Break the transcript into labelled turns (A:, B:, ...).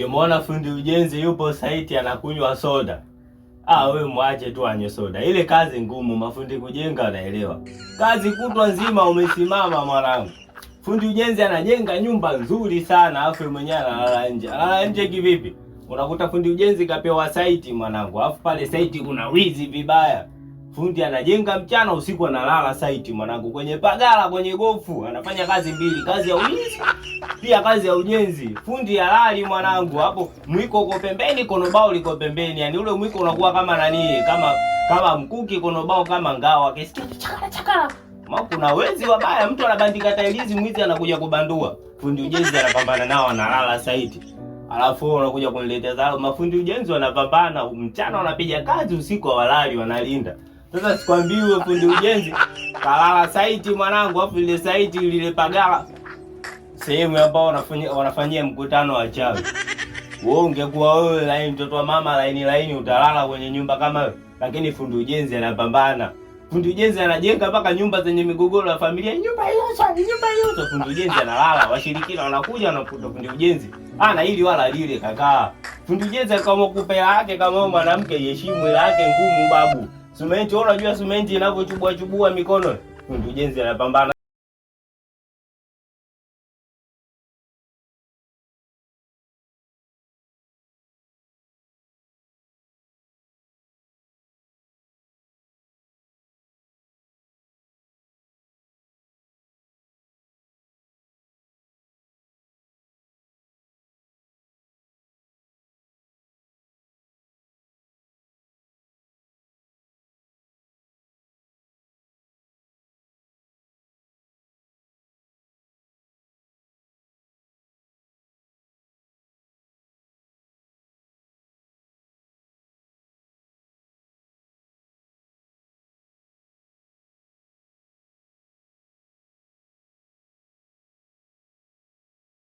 A: Ukimwona fundi ujenzi yupo site anakunywa soda, wewe mwache tu anywe soda. Ile kazi ngumu, mafundi kujenga wanaelewa. Kazi kutwa nzima umesimama mwanangu. Fundi ujenzi anajenga nyumba nzuri sana, afu mwenyewe analala nje. Analala nje kivipi? Unakuta fundi ujenzi kapewa site mwanangu, afu pale site kuna wizi vibaya. Fundi anajenga mchana, usiku analala site mwanangu, kwenye pagala, kwenye gofu, anafanya kazi mbili, kazi ya ulinzi pia kazi ya ujenzi. Fundi halali mwanangu, hapo mwiko uko pembeni, konobao liko pembeni. Yani ule mwiko unakuwa kama nani, kama mkuki, konobao kama ngao, akisikia chakala chakala. Kuna wezi wabaya, mtu anabandika tailizi, mwizi anakuja kubandua. Fundi ujenzi anapambana nao, analala site. Alafu unakuja kuniletea zao. Mafundi ujenzi wanapambana, mchana wanapiga kazi, usiku hawalali, wanalinda. Sasa sikwambii wewe fundi ujenzi kalala site mwanangu, afu ile site ile pagala sehemu ambao wanafanyia mkutano wa chawi. Wewe ungekuwa wewe laini, mtoto wa mama laini utalala kwenye nyumba kama wewe. Lakini fundi ujenzi anapambana. Fundi ujenzi anajenga mpaka nyumba zenye migogoro ya familia, nyumba hiyo. Fundi ujenzi analala, washirikina wanakuja wanakuta fundi ujenzi ana hili wala lile kakaa. Fundi ujenzi kama kupe yake, kama mwanamke heshimu ile yake ngumu babu. Simenti, unajua simenti inavyochubua mikono. Fundi ujenzi anapambana.